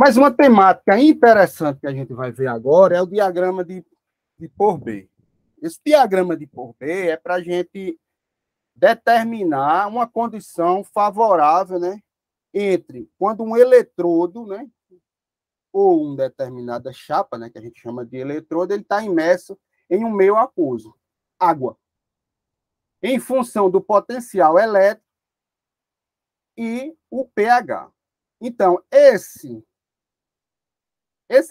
Mas uma temática interessante que a gente vai ver agora é o diagrama de Pourbaix. Esse diagrama de Pourbaix é para a gente determinar uma condição favorável, né, entre quando um eletrodo, né, ou uma determinada chapa, né, que a gente chama de eletrodo, ele está imerso em um meio aquoso, água, em função do potencial elétrico e o pH. Então, esse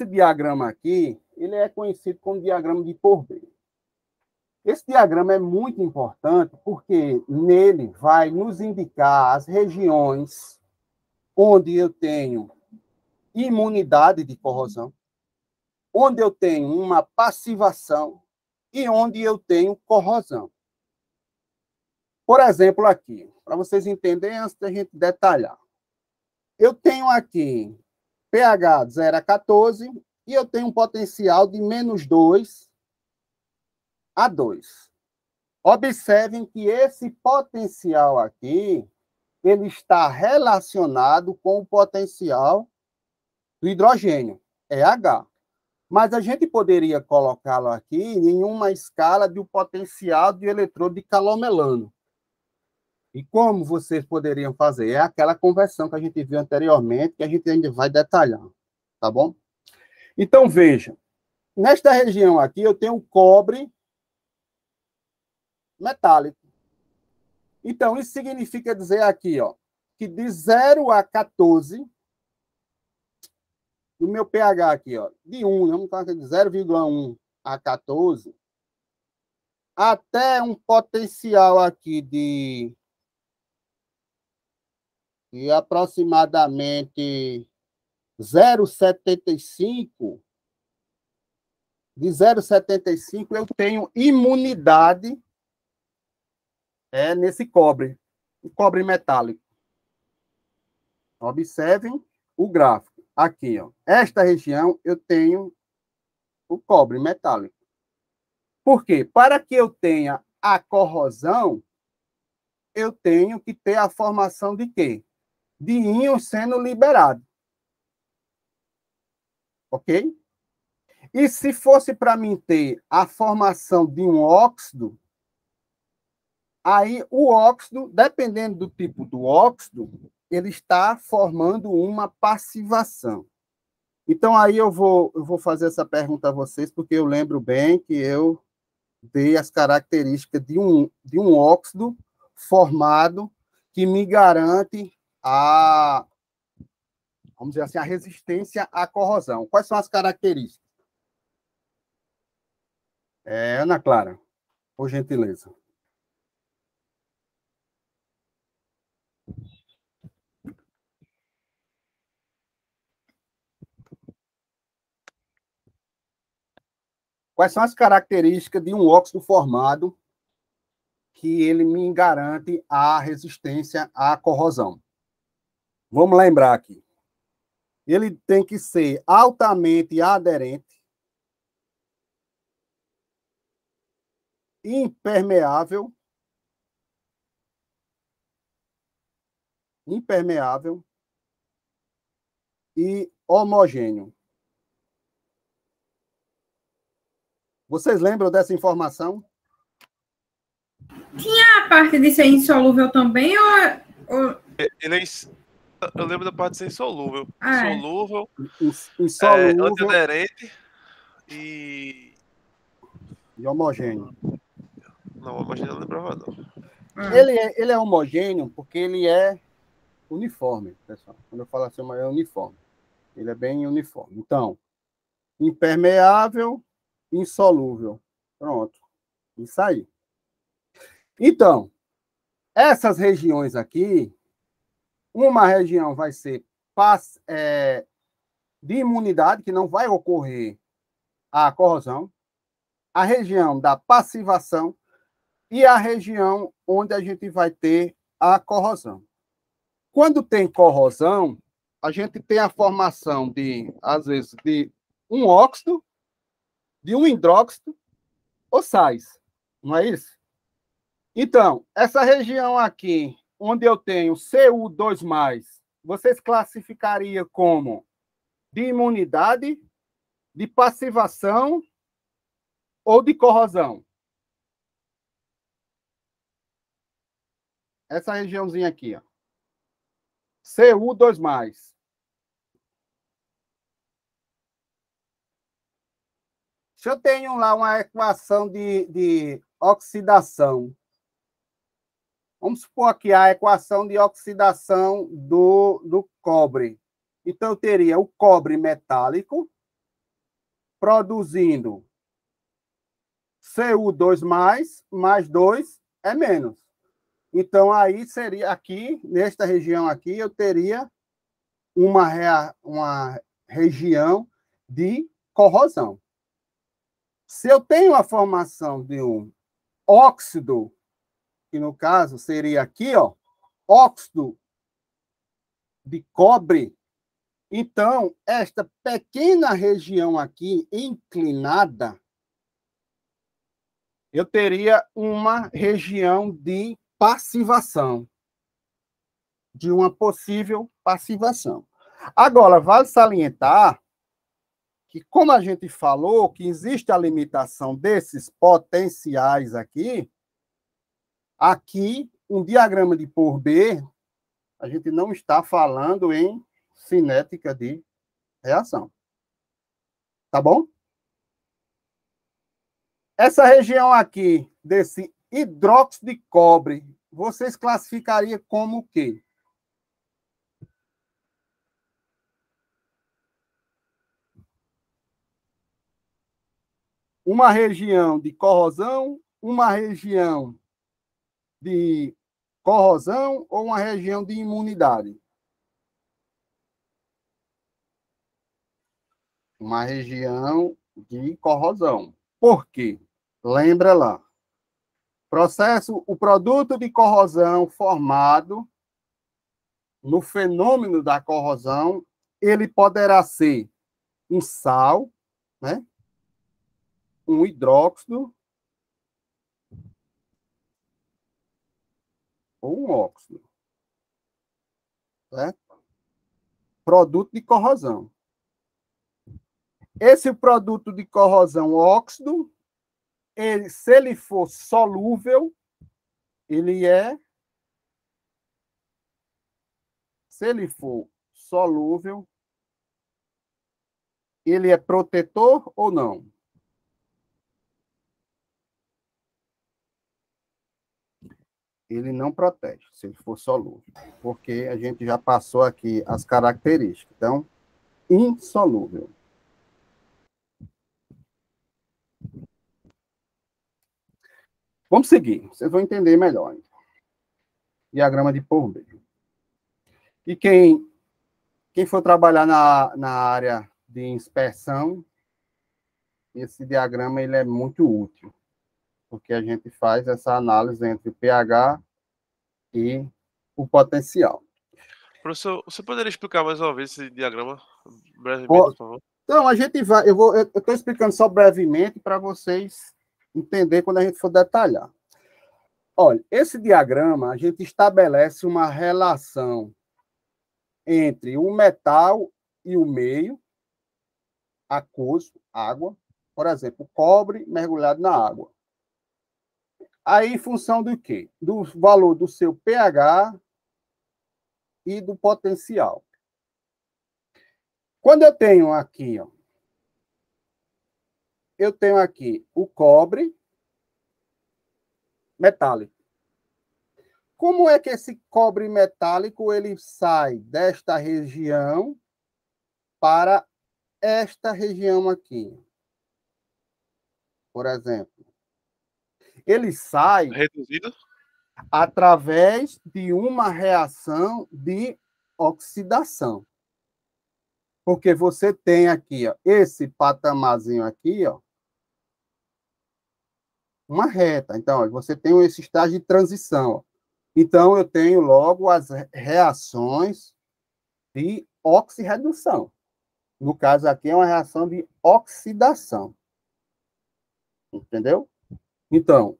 diagrama aqui, ele é conhecido como diagrama de Pourbaix. Esse diagrama é muito importante porque nele vai nos indicar as regiões onde eu tenho imunidade de corrosão, onde eu tenho uma passivação e onde eu tenho corrosão. Por exemplo, aqui, para vocês entenderem antes da gente detalhar. Eu tenho aqui pH de 0 a 14 e eu tenho um potencial de -2 a 2. Observem que esse potencial aqui, ele está relacionado com o potencial do hidrogênio, é H. Mas a gente poderia colocá-lo aqui em uma escala do potencial de eletrodo de calor melano. E como vocês poderiam fazer? É aquela conversão que a gente viu anteriormente, que a gente ainda vai detalhar, tá bom? Então, veja, nesta região aqui eu tenho cobre metálico. Então, isso significa dizer aqui, ó, que de 0 a 14, no meu pH aqui, ó, de 1, vamos colocar de 0,1 a 14, até um potencial aqui de aproximadamente 0,75, de 0,75 eu tenho imunidade nesse cobre, o cobre metálico. Observem o gráfico. Aqui, ó, esta região eu tenho o cobre metálico. Por quê? Para que eu tenha a corrosão, eu tenho que ter a formação de quê? De íons sendo liberados. Ok? E se fosse para mim ter a formação de um óxido, aí o óxido, dependendo do tipo do óxido, ele está formando uma passivação. Então, aí eu vou fazer essa pergunta a vocês, porque eu lembro bem que eu dei as características de um óxido formado que me garante vamos dizer assim, a resistência à corrosão. Quais são as características? Ana Clara, por gentileza. Quais são as características de um óxido formado que ele me garante a resistência à corrosão? Vamos lembrar aqui. Ele tem que ser altamente aderente, impermeável e homogêneo. Vocês lembram dessa informação? Tinha a parte de ser insolúvel também, ou... Eu lembro da parte de ser insolúvel. Insolúvel. Antiaderente e homogêneo. Não, homogêneo eu não lembrava, não. Ele é homogêneo porque ele é uniforme, pessoal. Quando eu falo assim, é uniforme. Ele é bem uniforme. Então, impermeável, insolúvel. Pronto. Isso aí. Então, essas regiões aqui, uma região vai ser de imunidade, que não vai ocorrer a corrosão, a região da passivação e a região onde a gente vai ter a corrosão. Quando tem corrosão, a gente tem a formação às vezes, de um óxido, de um hidróxido ou sais. Não é isso? Então, essa região aqui, onde eu tenho Cu2+, vocês classificariam como de imunidade, de passivação ou de corrosão? Essa regiãozinha aqui, ó. Cu2+. Se eu tenho lá uma equação de oxidação, vamos supor que a equação de oxidação do cobre. Então, eu teria o cobre metálico produzindo Cu2+, mais 2 é menos. Então, aí seria aqui, nesta região aqui, eu teria uma região de corrosão. Se eu tenho a formação de um óxido, que no caso seria aqui, ó, óxido de cobre, então, esta pequena região aqui, inclinada, eu teria uma região de passivação, de uma possível passivação. Agora, vale salientar que, como a gente falou, que existe a limitação desses potenciais aqui, um diagrama de Pourbaix, a gente não está falando em cinética de reação. Tá bom? Essa região aqui, desse hidróxido de cobre, vocês classificariam como o quê? Uma região de corrosão, uma região de corrosão ou uma região de imunidade? Uma região de corrosão. Por quê? Lembra lá. O produto de corrosão formado no fenômeno da corrosão, ele poderá ser um sal, né? Um hidróxido ou um óxido. Certo? Produto de corrosão. Esse produto de corrosão óxido, se ele for solúvel, ele é... Se ele for solúvel, ele é protetor ou não? Ele não protege, se ele for solúvel, porque a gente já passou aqui as características. Então, insolúvel. Vamos seguir, vocês vão entender melhor. Diagrama de Pourbaix. E quem for trabalhar na área de inspeção, esse diagrama ele é muito útil, porque a gente faz essa análise entre pH e o potencial. Professor, você poderia explicar mais uma vez esse diagrama brevemente, por favor? Então, a gente vai... Eu estou explicando só brevemente para vocês entenderem quando a gente for detalhar. Olha, esse diagrama, a gente estabelece uma relação entre o metal e o meio aquoso, água. Por exemplo, cobre mergulhado na água. Aí, em função do quê? Do valor do seu pH e do potencial. Quando eu tenho aqui, ó, eu tenho aqui o cobre metálico. Como é que esse cobre metálico ele sai desta região para esta região aqui? Por exemplo, ele sai reduzido através de uma reação de oxidação. Porque você tem aqui, ó, esse patamarzinho aqui, ó, uma reta. Então, ó, você tem esse estágio de transição. Ó. Então, eu tenho logo as reações de oxirredução. No caso aqui, é uma reação de oxidação. Entendeu? Então,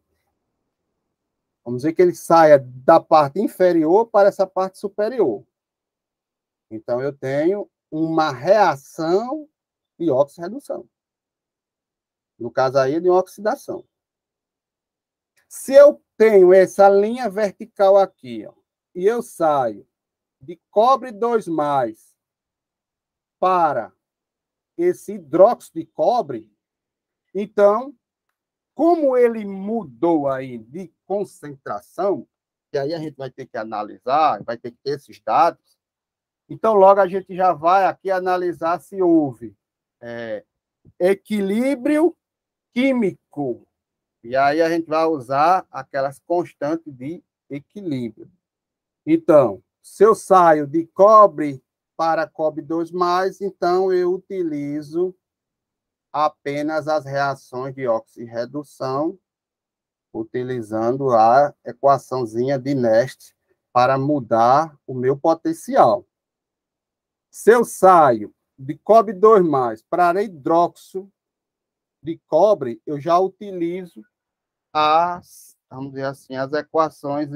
vamos dizer que ele saia da parte inferior para essa parte superior. Então, eu tenho uma reação de oxirredução. No caso aí, de oxidação. Se eu tenho essa linha vertical aqui, ó, e eu saio de cobre 2+, para esse hidróxido de cobre, então, como ele mudou aí de concentração, e aí a gente vai ter que analisar, vai ter que ter esses dados, então logo a gente já vai aqui analisar se houve equilíbrio químico. E aí a gente vai usar aquelas constantes de equilíbrio. Então, se eu saio de cobre para cobre 2+, então eu utilizo apenas as reações de oxirredução, utilizando a equaçãozinha de Nernst para mudar o meu potencial. Se eu saio de cobre 2+ para hidróxido de cobre, eu já utilizo vamos dizer assim, as equações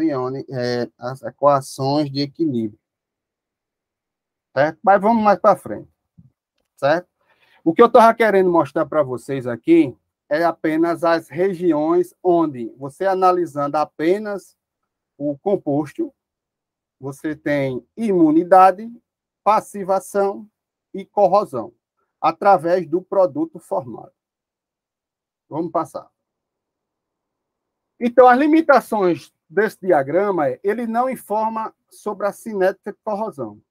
as equações de equilíbrio. Certo? Mas vamos mais para frente. Certo? O que eu estava querendo mostrar para vocês aqui é apenas as regiões onde você analisando apenas o composto, você tem imunidade, passivação e corrosão, através do produto formado. Vamos passar. Então, as limitações desse diagrama ele não informa sobre a cinética de corrosão.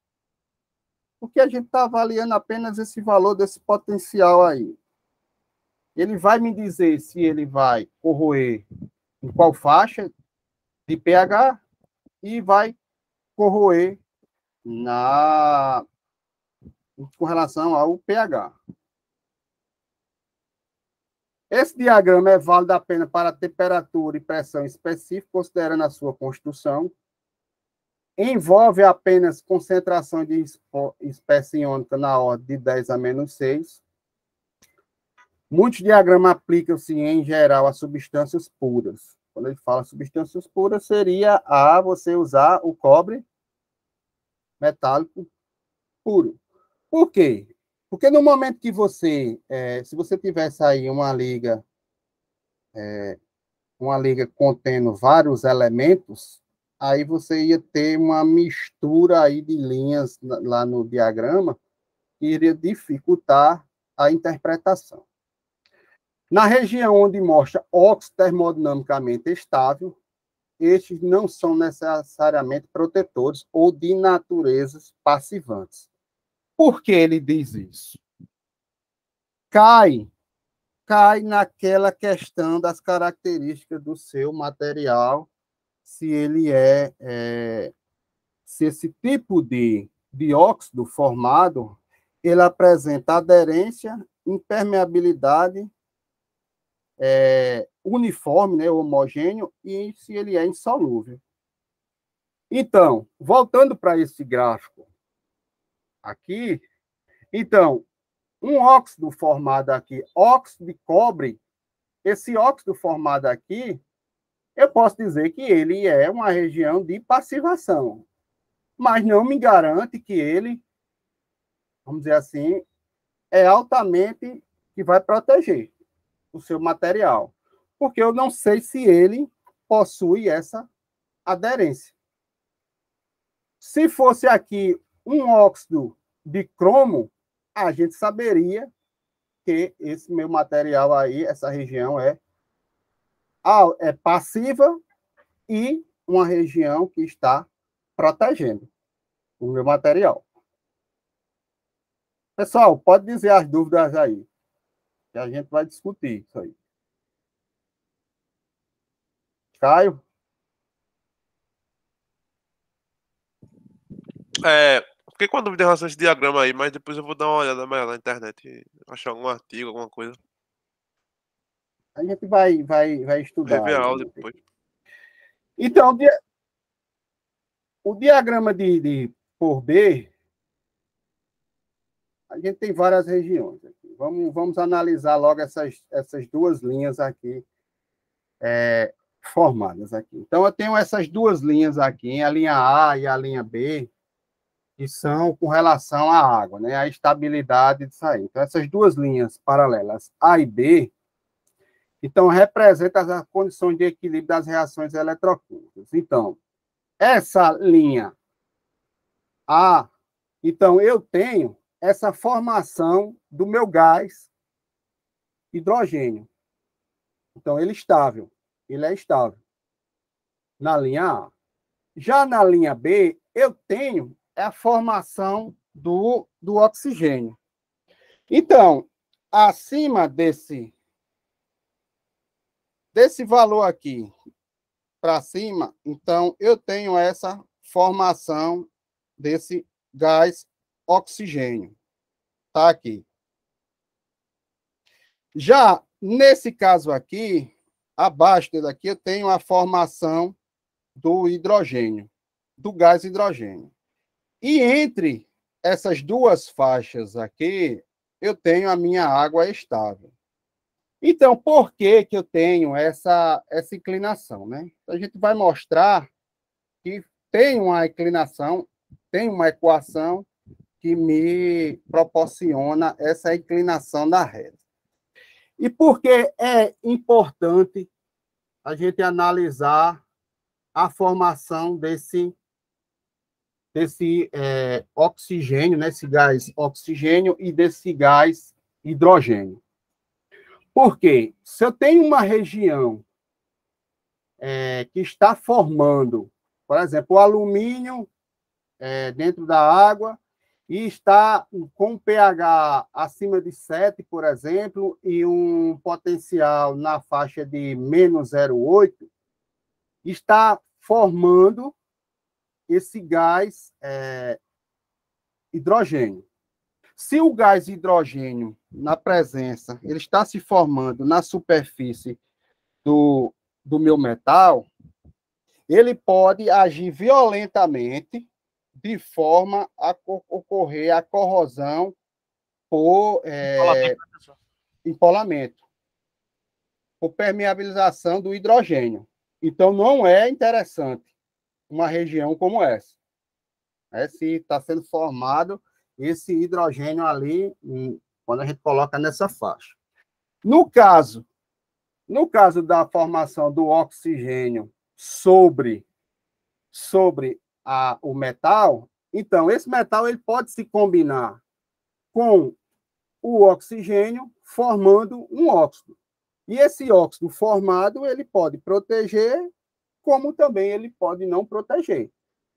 Porque a gente está avaliando apenas esse valor desse potencial aí. Ele vai me dizer se ele vai corroer em qual faixa de pH e vai corroer com relação ao pH. Esse diagrama é válido apenas para temperatura e pressão específica, considerando a sua construção. Envolve apenas concentração de espécie iônica na ordem de 10 a -6. Muitos diagramas aplicam-se, em geral, a substâncias puras. Quando ele fala substâncias puras, seria você usar o cobre metálico puro. Por quê? Porque no momento que se você tivesse aí uma liga contendo vários elementos, aí você ia ter uma mistura aí de linhas lá no diagrama que iria dificultar a interpretação. Na região onde mostra óxido termodinamicamente estável, estes não são necessariamente protetores ou de naturezas passivantes. Por que ele diz isso? Cai naquela questão das características do seu material, se ele se esse tipo de óxido formado, ele apresenta aderência, impermeabilidade, uniforme, né, homogêneo, e se ele é insolúvel. Então, voltando para esse gráfico aqui, então, um óxido formado aqui, óxido de cobre, esse óxido formado aqui, eu posso dizer que ele é uma região de passivação, mas não me garante que ele, vamos dizer assim, é altamente que vai proteger o seu material, porque eu não sei se ele possui essa aderência. Se fosse aqui um óxido de cromo, a gente saberia que esse meu material aí, essa região é passiva e uma região que está protegendo o meu material. Pessoal, pode dizer as dúvidas aí, que a gente vai discutir isso aí. Caio? Fiquei com a dúvida em relação a esse diagrama aí, mas depois eu vou dar uma olhada mais na internet e achar algum artigo, alguma coisa. A gente vai estudar. Rever a aula depois. Então, o diagrama por B, a gente tem várias regiões aqui. Vamos analisar logo essas duas linhas aqui formadas aqui. Então, eu tenho essas duas linhas aqui, a linha A e a linha B. que são com relação à água, né? A estabilidade disso aí. Então, essas duas linhas paralelas, A e B, então, representam as condições de equilíbrio das reações eletroquímicas. Então, essa linha A, então, eu tenho essa formação do meu gás hidrogênio. Então, ele é estável na linha A. Já na linha B, eu tenho a formação do oxigênio. Então, acima desse valor aqui para cima, então eu tenho essa formação desse gás oxigênio. Tá aqui. Já nesse caso aqui, abaixo dele aqui, eu tenho a formação do hidrogênio, do gás hidrogênio. E entre essas duas faixas aqui, eu tenho a minha água estável. Então, por que eu tenho essa inclinação, né? A gente vai mostrar que tem uma inclinação, tem uma equação que me proporciona essa inclinação da reta. E por que é importante a gente analisar a formação desse oxigênio, né? Esse gás oxigênio e desse gás hidrogênio? Porque se eu tenho uma região que está formando, por exemplo, o alumínio dentro da água e está com pH acima de 7, por exemplo, e um potencial na faixa de menos 0,8, está formando esse gás hidrogênio. Se o gás hidrogênio, na presença, ele está se formando na superfície do meu metal, ele pode agir violentamente de forma a ocorrer a corrosão por empolamento, por permeabilização do hidrogênio. Então, não é interessante uma região como essa. Se está sendo formado esse hidrogênio ali, quando a gente coloca nessa faixa. No caso da formação do oxigênio sobre o metal, então, esse metal ele pode se combinar com o oxigênio, formando um óxido. E esse óxido formado, ele pode proteger, como também ele pode não proteger.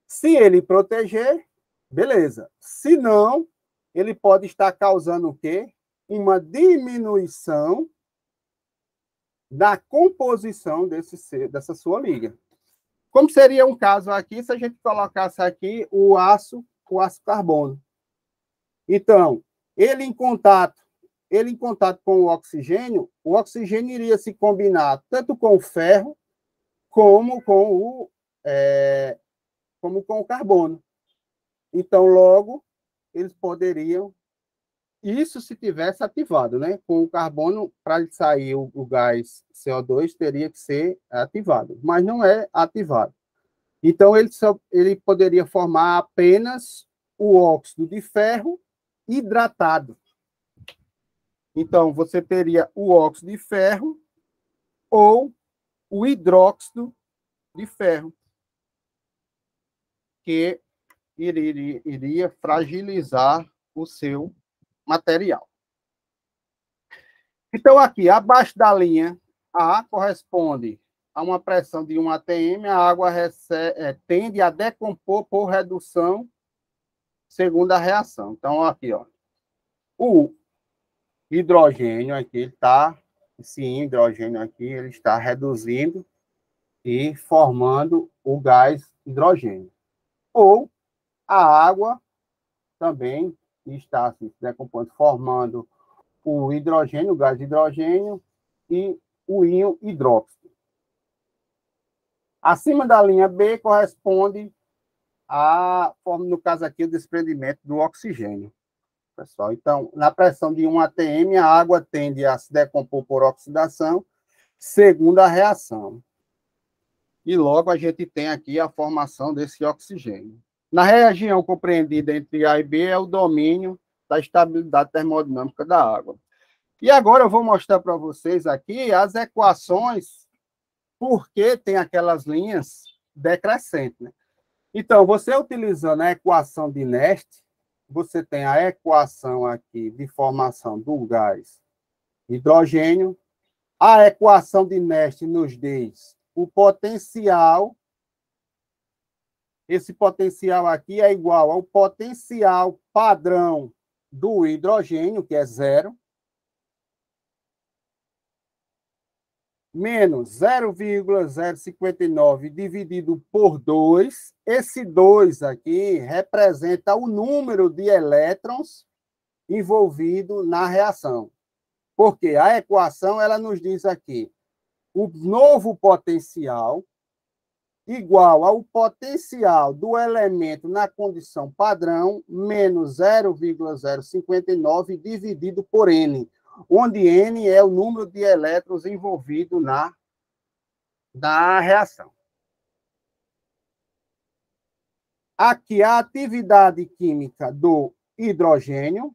Se ele proteger, beleza. Se não, ele pode estar causando o quê? Uma diminuição da composição dessa sua liga. Como seria um caso aqui, se a gente colocasse aqui o aço carbono. Então, ele em contato com o oxigênio iria se combinar tanto com o ferro como com o carbono. Então, logo, eles poderiam, isso se tivesse ativado, né? Com o carbono, para sair o gás CO2, teria que ser ativado, mas não é ativado. Então, ele poderia formar apenas o óxido de ferro hidratado. Então, você teria o óxido de ferro ou o hidróxido de ferro, que iria fragilizar o seu material. Então, aqui, abaixo da linha A, corresponde a uma pressão de 1 atm, a água tende a decompor por redução segundo a reação. Então, aqui, ó, o hidrogênio aqui esse hidrogênio aqui, ele está reduzindo e formando o gás hidrogênio. Ou a água também está se decompondo, formando o hidrogênio, o gás hidrogênio e o íon hidróxido. Acima da linha B corresponde no caso aqui, o desprendimento do oxigênio. Pessoal, então, na pressão de 1 atm, a água tende a se decompor por oxidação, segundo a reação. E logo a gente tem aqui a formação desse oxigênio. Na região compreendida entre A e B é o domínio da estabilidade termodinâmica da água. E agora eu vou mostrar para vocês aqui as equações, porque tem aquelas linhas decrescentes, né? Então, você utilizando a equação de Nernst, você tem a equação aqui de formação do gás hidrogênio. A equação de Nernst nos diz o potencial. Esse potencial aqui é igual ao potencial padrão do hidrogênio, que é zero, menos 0,059 dividido por 2. Esse 2 aqui representa o número de elétrons envolvido na reação. Porque a equação ela nos diz aqui o novo potencial igual ao potencial do elemento na condição padrão menos 0,059 dividido por N, onde N é o número de elétrons envolvido na reação. Aqui a atividade química do hidrogênio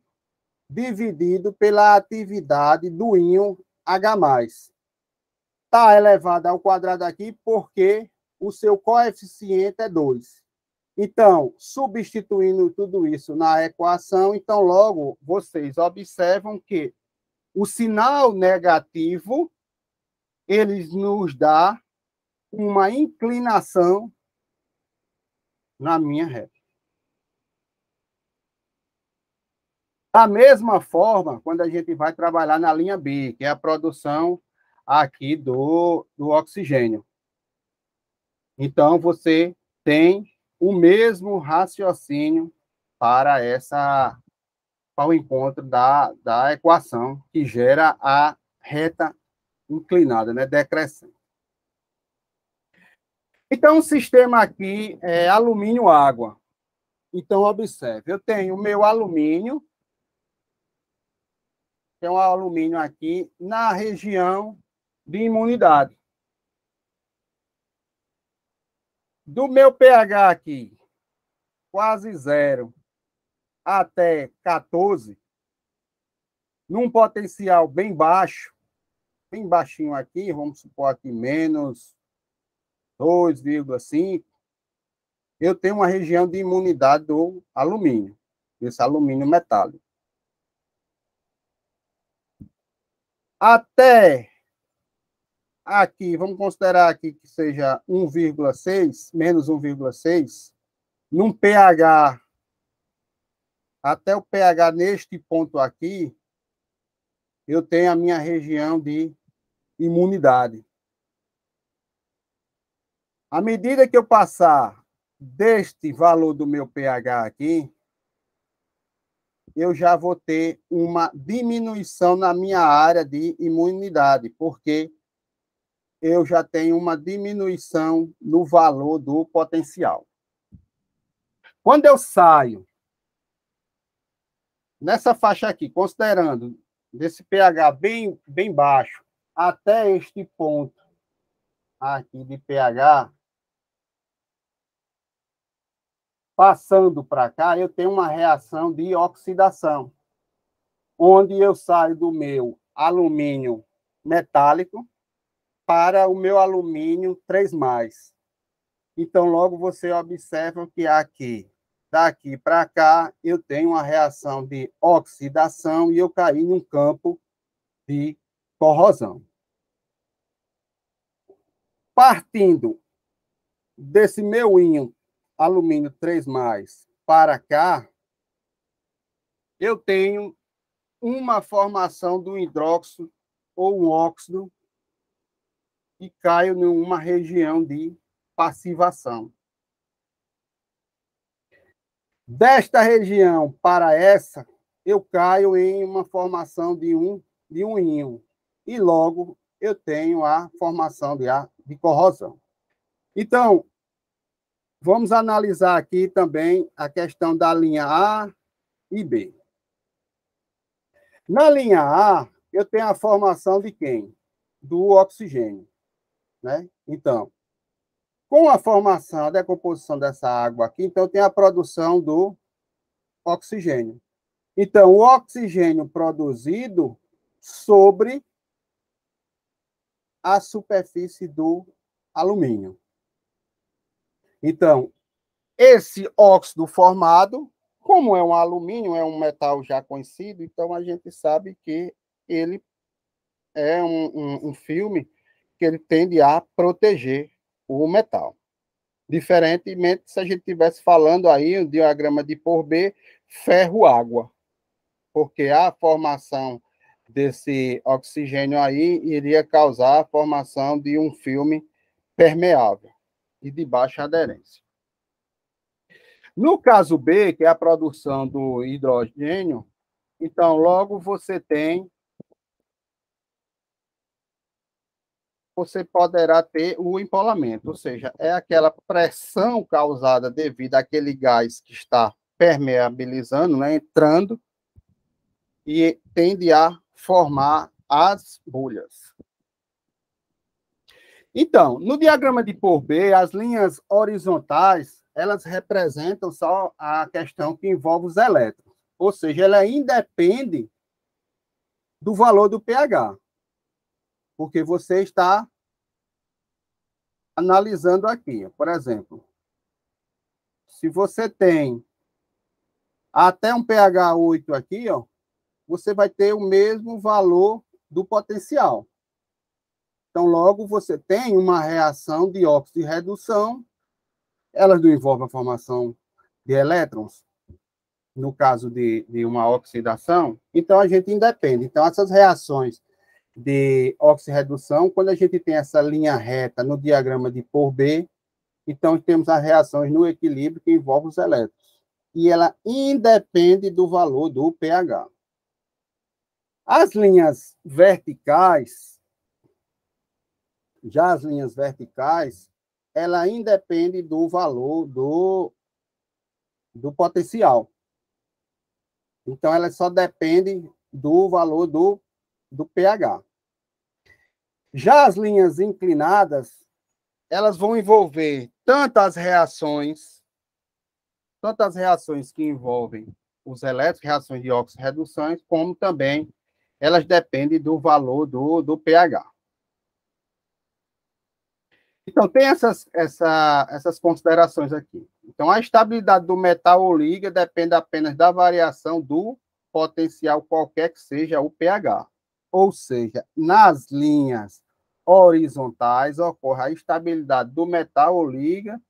dividido pela atividade do íon H+. Está elevado ao quadrado aqui porque o seu coeficiente é 2. Então, substituindo tudo isso na equação, então logo vocês observam que o sinal negativo, ele nos dá uma inclinação na minha reta. Da mesma forma, quando a gente vai trabalhar na linha B, que é a produção aqui do oxigênio. Então, você tem o mesmo raciocínio para o encontro da equação que gera a reta inclinada, né, decrescente. Então, o sistema aqui é alumínio-água. Então, observe, eu tenho o meu alumínio, tem um alumínio aqui na região de imunidade. Do meu pH aqui, quase zero, até 14, num potencial bem baixo, bem baixinho aqui, vamos supor aqui menos 2,5, eu tenho uma região de imunidade do alumínio, desse alumínio metálico. Até aqui, vamos considerar aqui que seja 1,6, menos 1,6, num pH, até o pH neste ponto aqui, eu tenho a minha região de imunidade. À medida que eu passar deste valor do meu pH aqui, eu já vou ter uma diminuição na minha área de imunidade, porque eu já tenho uma diminuição no valor do potencial. Quando eu saio nessa faixa aqui, considerando desse pH bem baixo até este ponto aqui de pH, passando para cá, eu tenho uma reação de oxidação, onde eu saio do meu alumínio metálico para o meu alumínio 3+. Então, logo você observa que aqui, daqui para cá, eu tenho uma reação de oxidação e eu caí num campo de corrosão. Partindo desse meu íon alumínio 3+, para cá, eu tenho uma formação do hidróxido ou um óxido e caio numa região de passivação. Desta região para essa, eu caio em uma formação de um íon. E logo eu tenho a formação de corrosão. Então, vamos analisar aqui também a questão da linha A e B. Na linha A, eu tenho a formação de quem? Do oxigênio, né? Então, Com a formação, a decomposição dessa água aqui, então tem a produção do oxigênio. Então, o oxigênio produzido sobre a superfície do alumínio. Então, esse óxido formado, como é um alumínio, é um metal já conhecido, então a gente sabe que ele é um filme que ele tende a proteger o metal. Diferentemente se a gente estivesse falando aí um diagrama de por B, ferro-água, porque a formação desse oxigênio aí iria causar a formação de um filme permeável e de baixa aderência. No caso B, que é a produção do hidrogênio, então logo você poderá ter o empolamento, ou seja, é aquela pressão causada devido àquele gás que está permeabilizando, né, entrando, e tende a formar as bolhas. Então, no diagrama de por B, as linhas horizontais, elas representam só a questão que envolve os elétrons, ou seja, ela independe do valor do pH, porque você está analisando aqui, por exemplo, se você tem até um pH 8 aqui, ó, você vai ter o mesmo valor do potencial. Então, logo, você tem uma reação de óxido de redução, elas não envolvem a formação de elétrons, no caso de uma oxidação, então a gente independe. Então, essas reações de oxirredução, quando a gente tem essa linha reta no diagrama de por B, então temos as reações no equilíbrio que envolvem os elétrons. E ela independe do valor do pH. As linhas verticais, já as linhas verticais, ela independe do valor do potencial. Então, ela só depende do valor do pH. Já as linhas inclinadas, elas vão envolver tantas reações que envolvem os elétrons, reações de oxirreduções, como também elas dependem do valor do pH. Então, tem essas considerações aqui. Então, a estabilidade do metal ou liga depende apenas da variação do potencial, qualquer que seja o pH. Ou seja, nas linhas horizontais ocorre a estabilidade do metal ou liga,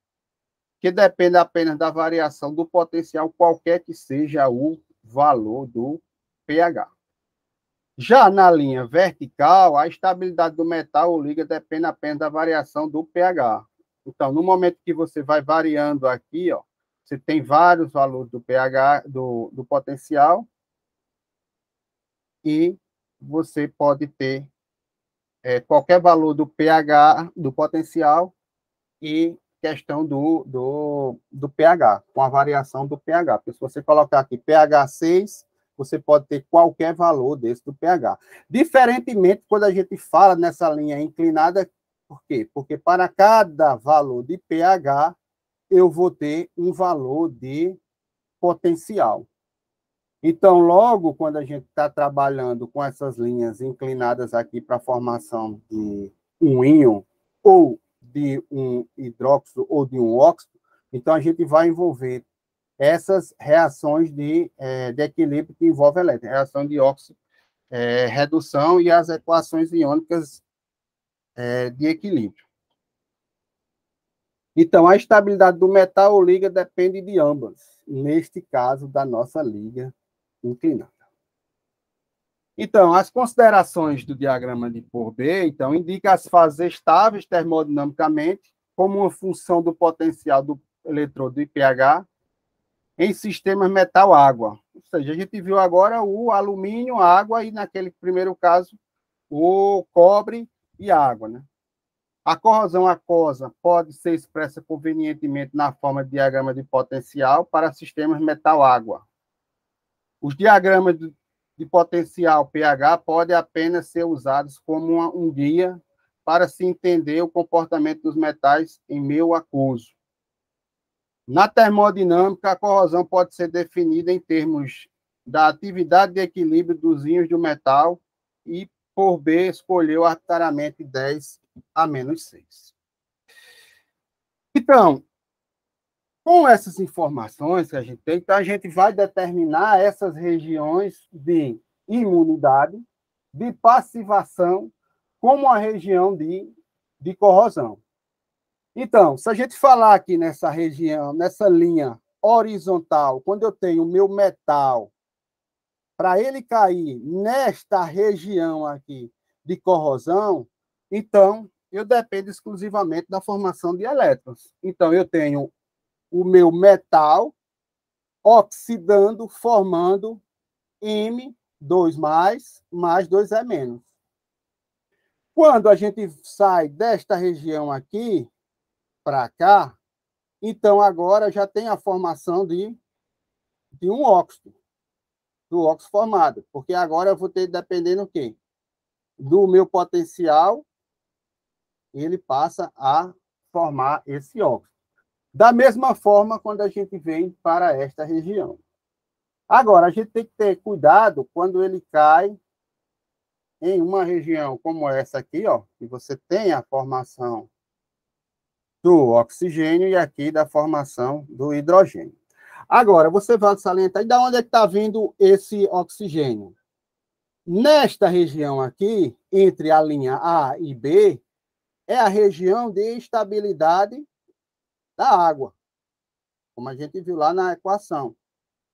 que depende apenas da variação do potencial, qualquer que seja o valor do pH. Já na linha vertical, a estabilidade do metal ou liga depende apenas da variação do pH. Então, no momento que você vai variando aqui, ó, você tem vários valores do pH, do potencial, e você pode ter qualquer valor do pH, do potencial, e questão do pH, com a variação do pH. Porque se você colocar aqui pH 6, você pode ter qualquer valor desse do pH. Diferentemente, quando a gente fala nessa linha inclinada, por quê? Porque para cada valor de pH, eu vou ter um valor de potencial. Então, logo, quando a gente está trabalhando com essas linhas inclinadas aqui para a formação de um íon, ou de um hidróxido, ou de um óxido, então a gente vai envolver essas reações de equilíbrio que envolvem elétrons, reação de óxido, redução e as equações iônicas de equilíbrio. Então, a estabilidade do metal ou liga depende de ambas, neste caso, da nossa liga inclinada. Então, as considerações do diagrama de por B, então, indica as fases estáveis termodinamicamente como uma função do potencial do eletrodo e pH em sistemas metal-água. Ou seja, a gente viu agora o alumínio, água, e naquele primeiro caso, o cobre e água, né? A corrosão aquosa pode ser expressa convenientemente na forma de diagrama de potencial para sistemas metal-água. Os diagramas de potencial pH podem apenas ser usados como um guia para se entender o comportamento dos metais em meio aquoso. Na termodinâmica, a corrosão pode ser definida em termos da atividade de equilíbrio dos íons do metal e, por B, escolheu arbitrariamente 10 a menos 6. Então, com essas informações que a gente tem, então a gente vai determinar essas regiões de imunidade, de passivação, como a região de corrosão. Então, se a gente falar aqui nessa região, nessa linha horizontal, quando eu tenho o meu metal, para ele cair nesta região aqui de corrosão, então eu dependo exclusivamente da formação de elétrons. Então, eu tenho o meu metal oxidando, formando M2+, mais 2E-. Quando a gente sai desta região aqui para cá, então agora já tem a formação de um óxido, do óxido formado, porque agora eu vou ter, dependendo do quê? Do meu potencial, ele passa a formar esse óxido. Da mesma forma, quando a gente vem para esta região. Agora, a gente tem que ter cuidado quando ele cai em uma região como essa aqui, ó, que você tem a formação do oxigênio e aqui da formação do hidrogênio. Agora, você vai salientar, e de onde é que está vindo esse oxigênio? Nesta região aqui, entre a linha A e B, é a região de estabilidade da água, como a gente viu lá na equação.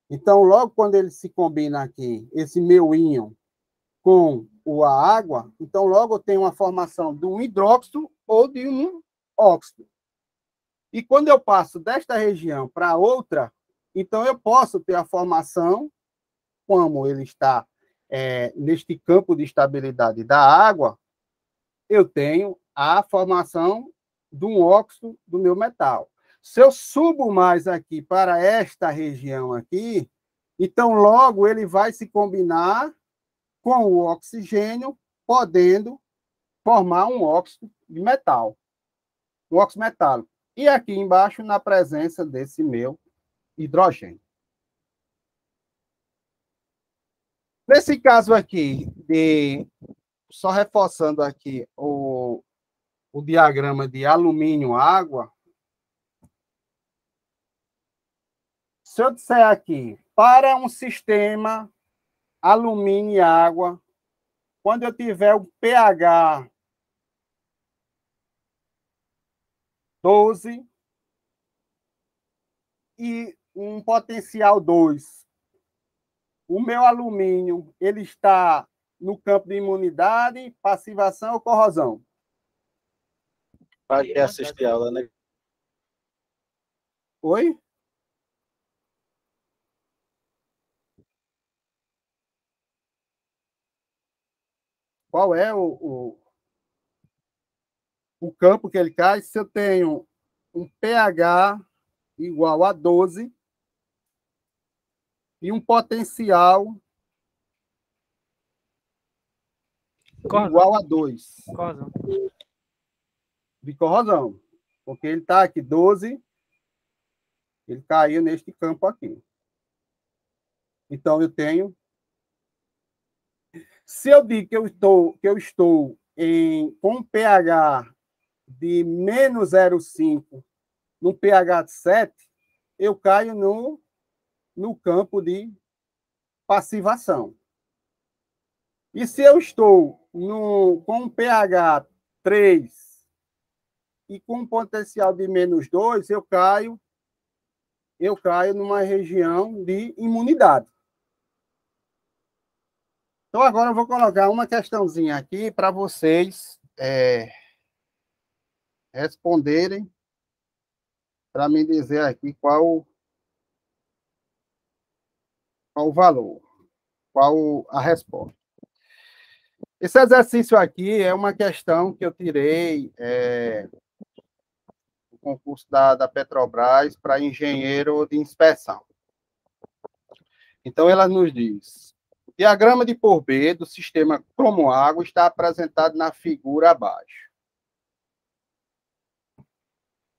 Então, logo quando ele se combina aqui, esse meu íon com a água, então logo eu tenho uma formação de um hidróxido ou de um óxido. E quando eu passo desta região para outra, então eu posso ter a formação, como ele está neste campo de estabilidade da água, eu tenho a formação de um óxido do meu metal. Se eu subo mais aqui para esta região aqui, então logo ele vai se combinar com o oxigênio, podendo formar um óxido de metal, um óxido metálico. E aqui embaixo, na presença desse meu hidrogênio. Nesse caso aqui, só reforçando aqui o diagrama de alumínio-água, se eu disser aqui, para um sistema alumínio e água, quando eu tiver o pH 12 e um potencial 2, o meu alumínio ele está no campo de imunidade, passivação ou corrosão? Para quem assistir a aula, né? Oi? Qual é o campo que ele cai? Se eu tenho um pH igual a 12 e um potencial igual a 2 de corrosão. Porque ele está aqui 12, ele caiu neste campo aqui. Então, eu tenho... Se eu digo que eu estou com um pH de menos 0,5, no pH de 7, eu caio no campo de passivação. E se eu estou com um pH 3 e com um potencial de menos 2, eu caio numa região de imunidade. Então, agora eu vou colocar uma questãozinha aqui para vocês responderem, para me dizer aqui qual o valor, qual a resposta. Esse exercício aqui é uma questão que eu tirei do concurso da Petrobras para engenheiro de inspeção. Então, ela nos diz: o diagrama de Pourbaix do sistema cromo-água está apresentado na figura abaixo.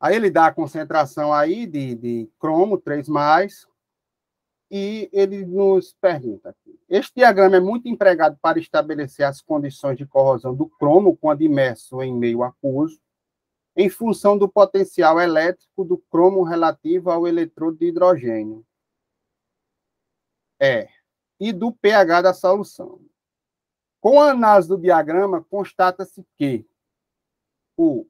Aí ele dá a concentração aí de cromo 3+, e ele nos pergunta aqui. Este diagrama é muito empregado para estabelecer as condições de corrosão do cromo quando imerso em meio aquoso, em função do potencial elétrico do cromo relativo ao eletrodo de hidrogênio. E do pH da solução. Com a análise do diagrama, constata-se que o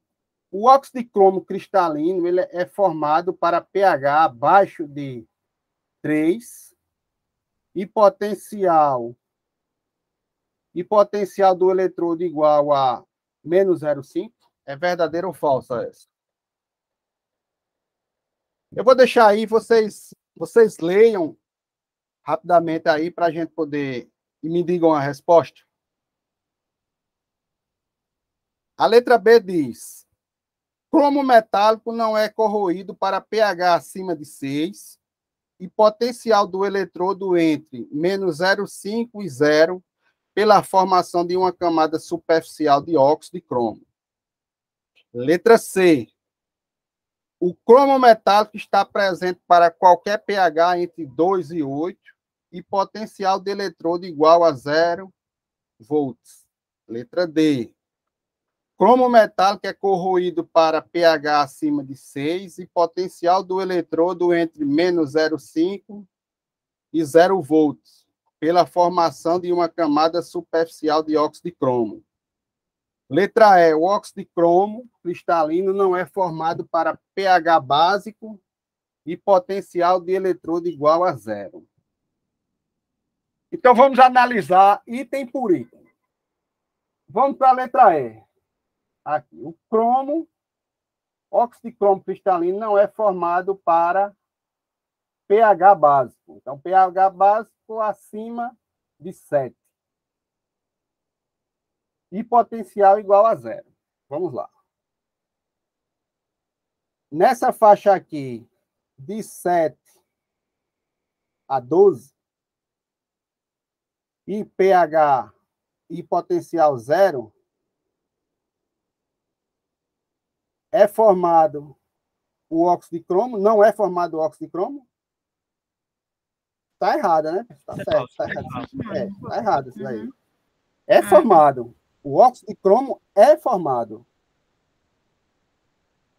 óxido de cromo cristalino ele é formado para pH abaixo de 3 e potencial do eletrodo igual a menos 0,5. É verdadeira ou falsa essa? Eu vou deixar aí, vocês leiam rapidamente aí para a gente poder e me digam a resposta. A letra B diz: cromo metálico não é corroído para pH acima de 6 e potencial do eletrodo entre menos 0,5 e 0 pela formação de uma camada superficial de óxido de cromo. Letra C. O cromo metálico está presente para qualquer pH entre 2 e 8 e potencial de eletrodo igual a 0 volts. Letra D. Cromo metálico é corroído para pH acima de 6 e potencial do eletrodo entre menos 0,5 e 0 volts, pela formação de uma camada superficial de óxido de cromo. Letra E. O óxido de cromo cristalino não é formado para pH básico e potencial de eletrodo igual a 0. Então, vamos analisar item por item. Vamos para a letra E. Aqui, o óxido de cromo cristalino não é formado para pH básico. Então, pH básico acima de 7. E potencial igual a 0. Vamos lá. Nessa faixa aqui, de 7 a 12, e pH e potencial 0, é formado o óxido de cromo? Não é formado o óxido de cromo? Está errada, né? Está certo. Está errado. Tá errado isso daí. É formado. O óxido de cromo é formado.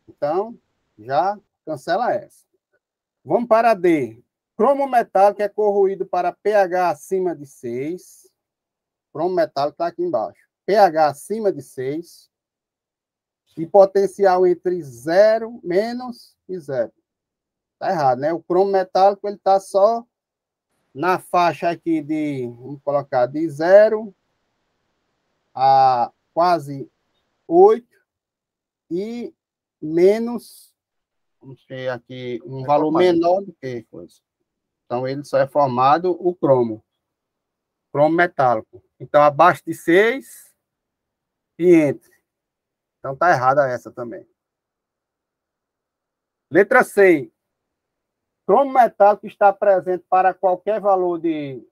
Então, já cancela essa. Vamos para a D. Cromo metálico é corroído para pH acima de 6. Cromo metálico está aqui embaixo. pH acima de 6. E potencial entre 0, menos e 0. Está errado, né? O cromo metálico ele está só na faixa aqui de, vamos colocar, de 0 a quase 8 e menos, vamos ter aqui um valor menor do que coisa. Então, ele só é formado o cromo metálico. Então, abaixo de 6 e entre. Então, está errada essa também. Letra C. Cromo metálico está presente para qualquer valor de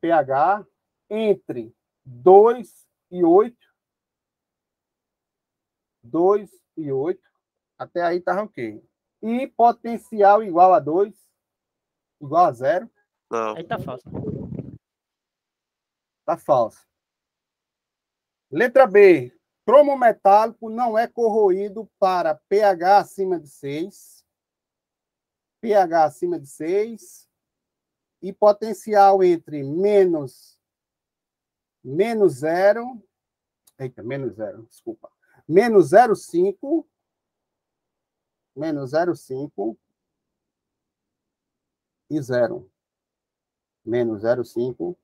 pH entre 2 e 8. 2 e 8. Até aí está ok. E potencial igual a 2, igual a 0. Não. Aí tá falso. Está falso. Letra B. Cromo metálico não é corroído para pH acima de 6. pH acima de 6. E potencial entre menos 0. Eita, menos 0, desculpa. Menos 0,5. Menos 0,5 e 0. Menos 0,5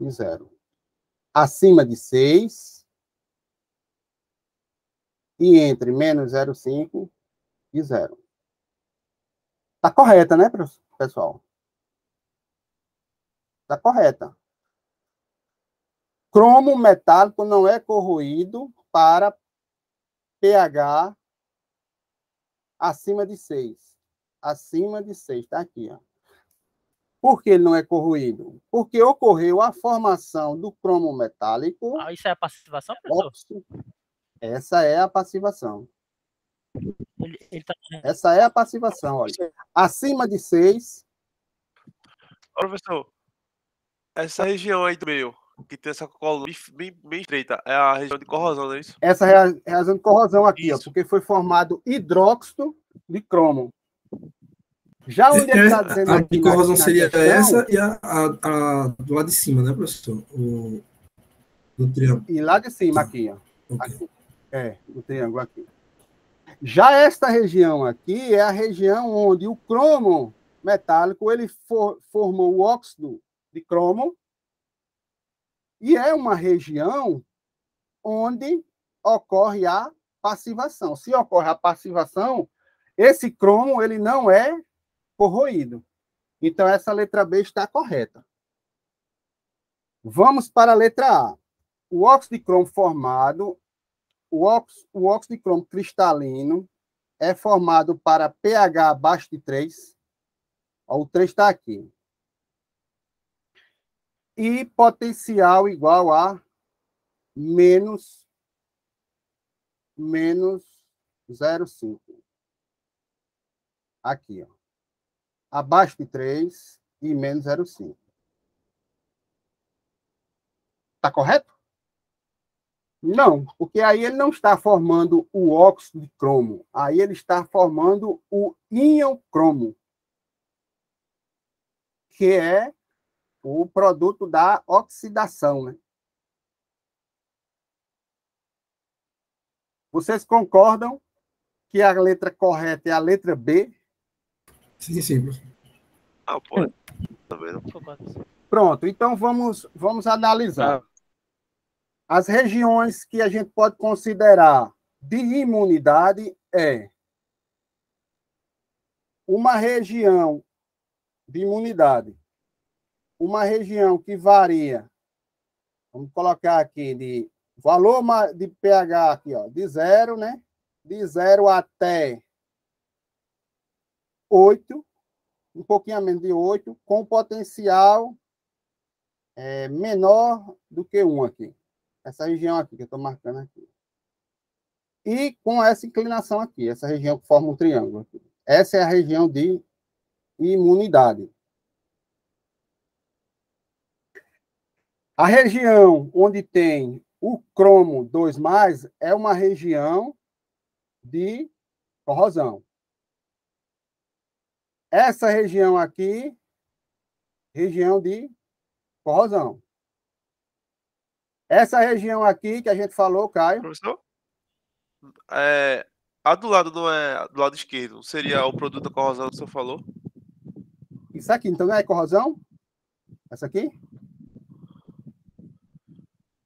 e 0. Acima de 6 e entre menos 0,5 e 0. Está correta, né, pessoal? Está correta. Cromo metálico não é corroído para pH acima de 6. Acima de 6, está aqui, ó. Por que ele não é corroído? Porque ocorreu a formação do cromo metálico. Isso é a passivação, professor? Essa é a passivação. Ele tá... Essa é a passivação, olha. Acima de 6, Professor, essa região aí do meio, que tem essa coluna bem estreita, é a região de corrosão, não é isso? essa é a reação de corrosão aqui, ó, Isso. porque foi formado hidróxido de cromo. Já onde ele está dizendo A aqui de corrosão na seria questão, essa e a do lado de cima, né, professor? Do triângulo. e lá de cima aqui, ó. Ok. Aqui. Do triângulo aqui. Já esta região aqui é a região onde o cromo metálico ele formou o óxido de cromo e é uma região onde ocorre a passivação. Se ocorre a passivação, esse cromo ele não é corroído. Então, essa letra B está correta. Vamos para a letra A. O óxido de cromo formado, o óxido de cromo cristalino é formado para pH abaixo de 3. O 3 está aqui. E potencial igual a menos 0,5. Aqui, ó. Abaixo de 3 e menos 0,5. Está correto? Não, porque aí ele não está formando o óxido de cromo. Aí ele está formando o íon cromo, que é o produto da oxidação, né? Vocês concordam que a letra correta é a letra B? Sim, sim, professor. Ah, pô. Tá vendo? Pronto, então vamos analisar. As regiões que a gente pode considerar de imunidade é uma região de imunidade, uma região que varia, vamos colocar aqui, de valor de pH aqui, ó, de 0, né? De 0 até 8, um pouquinho a menos de 8, com potencial menor do que 1 aqui. Essa região aqui, que eu estou marcando aqui. E com essa inclinação aqui, essa região que forma um triângulo aqui. Essa é a região de imunidade. A região onde tem o cromo 2+, é uma região de corrosão. Essa região aqui, região de corrosão. Essa região aqui que a gente falou, Caio. Professor? A do lado não é do lado esquerdo, seria o produto da corrosão que o senhor falou? Isso aqui, então não é corrosão? Essa aqui?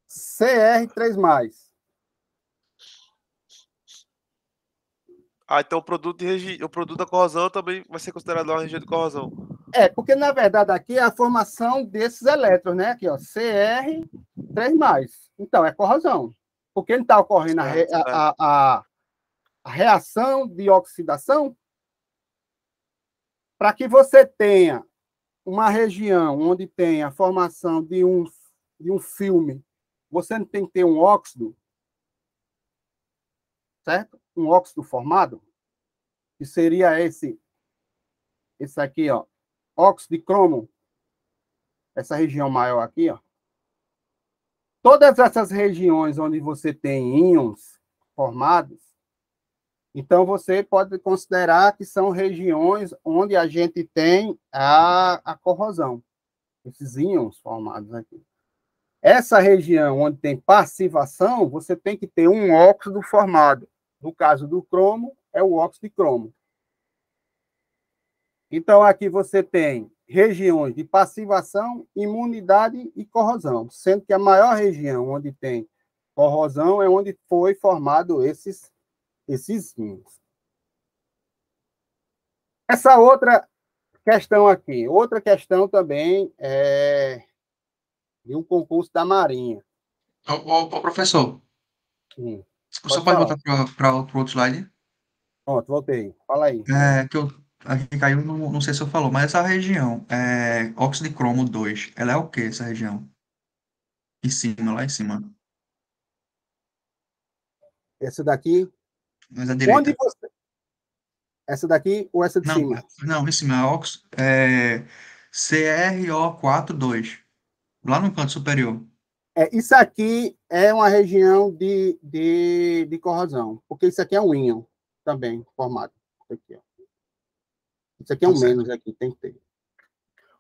Cr3+. Então o produto da corrosão também vai ser considerado uma região de corrosão. Porque na verdade aqui é a formação desses elétrons, né? Aqui, ó, Cr3+. Então, é corrosão. Porque não está ocorrendo a reação de oxidação. Para que você tenha uma região onde tem a formação de um filme, você não tem que ter um óxido, certo? Um óxido formado, que seria esse aqui, ó, óxido de cromo, essa região maior aqui, ó. Todas essas regiões onde você tem íons formados, então você pode considerar que são regiões onde a gente tem a corrosão, esses íons formados aqui. Essa região onde tem passivação, você tem que ter um óxido formado. No caso do cromo, é o óxido de cromo. Então, aqui você tem regiões de passivação, imunidade e corrosão, sendo que a maior região onde tem corrosão é onde foi formado esses íons. Essa outra questão aqui, outra questão também é de um concurso da Marinha. Professor, Sim. o senhor pode voltar para o outro slide? Pronto, voltei. Fala aí. Aqui caiu, não sei se eu falou, mas essa região, óxido de cromo 2, ela é o que, essa região? Em cima, lá em cima. Esse daqui? Mas a Onde direita. você... Essa daqui ou essa de Não, cima? não, em cima, CRO42, lá no canto superior. Isso aqui é uma região de corrosão, porque isso aqui é um íon também formado. Isso aqui é Tá um certo. menos aqui, tem que ter.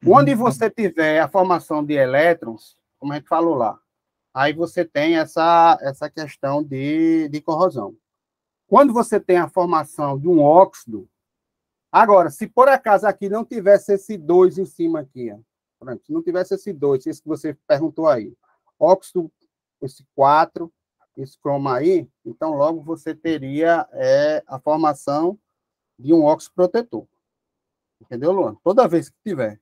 Uhum. Onde você tiver a formação de elétrons, como a gente falou lá, aí você tem essa questão de corrosão. Quando você tem a formação de um óxido, agora, se por acaso aqui não tivesse esse 2 em cima aqui, ó, pronto, se não tivesse esse 2, isso que você perguntou aí, óxido, esse 4, esse cromo aí, então logo você teria a formação de um óxido protetor. Entendeu, Luan? Toda vez que tiver.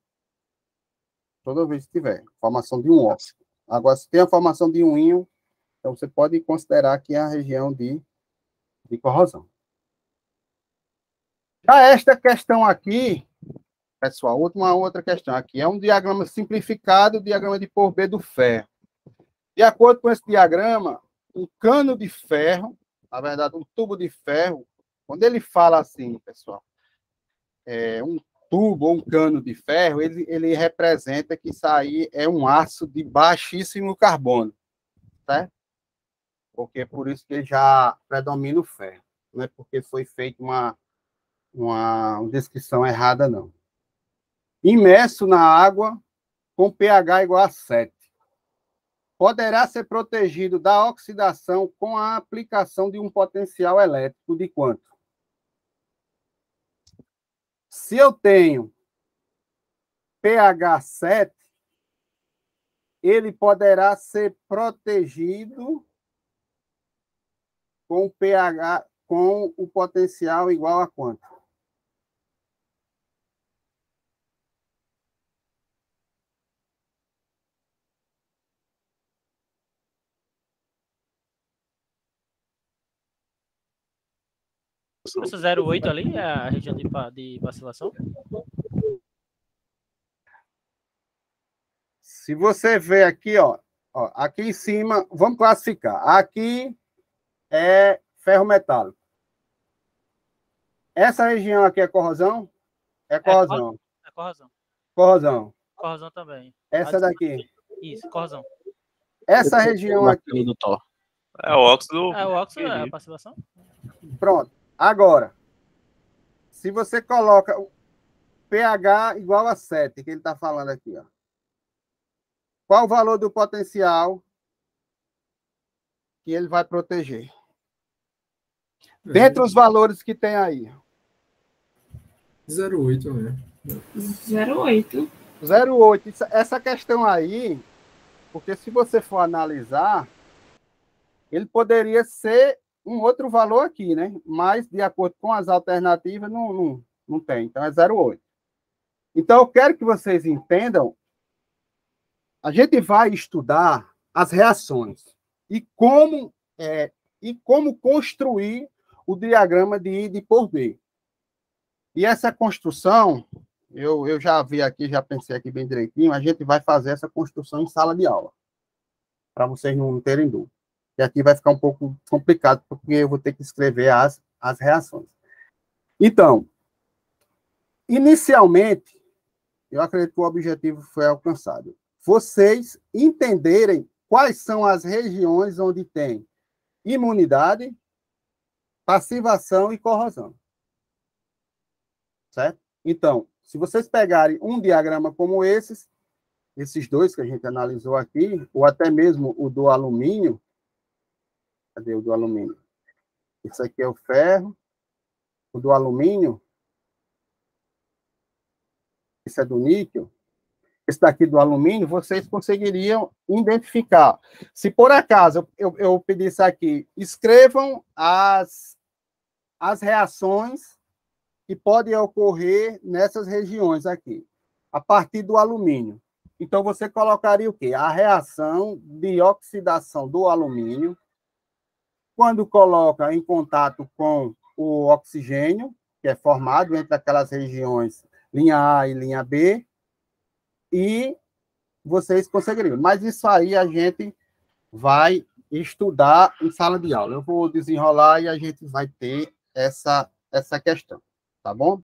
Toda vez que tiver. Formação de um óxido. Agora, se tem a formação de um íon, então você pode considerar que é a região de corrosão. Já esta questão aqui, pessoal, outra questão aqui, é um diagrama simplificado, o diagrama de Pourbaix do ferro. De acordo com esse diagrama, um cano de ferro, na verdade, um tubo de ferro, quando ele fala assim, pessoal, um tubo ou um cano de ferro, ele representa que isso aí é um aço de baixíssimo carbono, certo? Porque é por isso que já predomina o ferro, não é porque foi feita uma descrição errada, não. Imerso na água com pH igual a 7. Poderá ser protegido da oxidação com a aplicação de um potencial elétrico de quanto? Se eu tenho pH 7, ele poderá ser protegido com pH, com o potencial igual a quanto? Essa 0,8 ali é a região de vacilação? Se você ver aqui, ó, aqui em cima, vamos classificar. Aqui é ferro metálico. Essa região aqui é corrosão? É corrosão. É corrosão. Corrosão. Corrosão também. Essa daqui. Isso, corrosão. Essa região aqui. Do Thor. É o óxido. É o óxido, é a passivação? Pronto. Agora, se você coloca o pH igual a 7, que ele está falando aqui, ó. Qual o valor do potencial que ele vai proteger? Dentre os valores que tem aí. 0,8, né? 0,8. 0,8. Essa questão aí, porque se você for analisar, ele poderia ser um outro valor aqui, né? Mas, de acordo com as alternativas, não tem. Então, é 0,8. Então, eu quero que vocês entendam, a gente vai estudar as reações e como construir o diagrama de Pourbaix. E essa construção, eu já vi aqui, já pensei aqui bem direitinho, a gente vai fazer essa construção em sala de aula, para vocês não terem dúvida. E aqui vai ficar um pouco complicado, porque eu vou ter que escrever as reações. Então, inicialmente, eu acredito que o objetivo foi alcançado. Vocês entenderem quais são as regiões onde tem imunidade, passivação e corrosão. Certo? Então, se vocês pegarem um diagrama como esses dois que a gente analisou aqui, ou até mesmo o do alumínio, cadê o do alumínio? Isso aqui é o ferro, o do alumínio, esse é do níquel, esse daqui do alumínio, vocês conseguiriam identificar. Se por acaso eu pedisse aqui, escrevam as reações que podem ocorrer nessas regiões aqui, a partir do alumínio. Então, você colocaria o quê? A reação de oxidação do alumínio, quando coloca em contato com o oxigênio, que é formado entre aquelas regiões linha A e linha B, e vocês conseguiriam. Mas isso aí a gente vai estudar em sala de aula. Eu vou desenrolar e a gente vai ter essa questão, tá bom?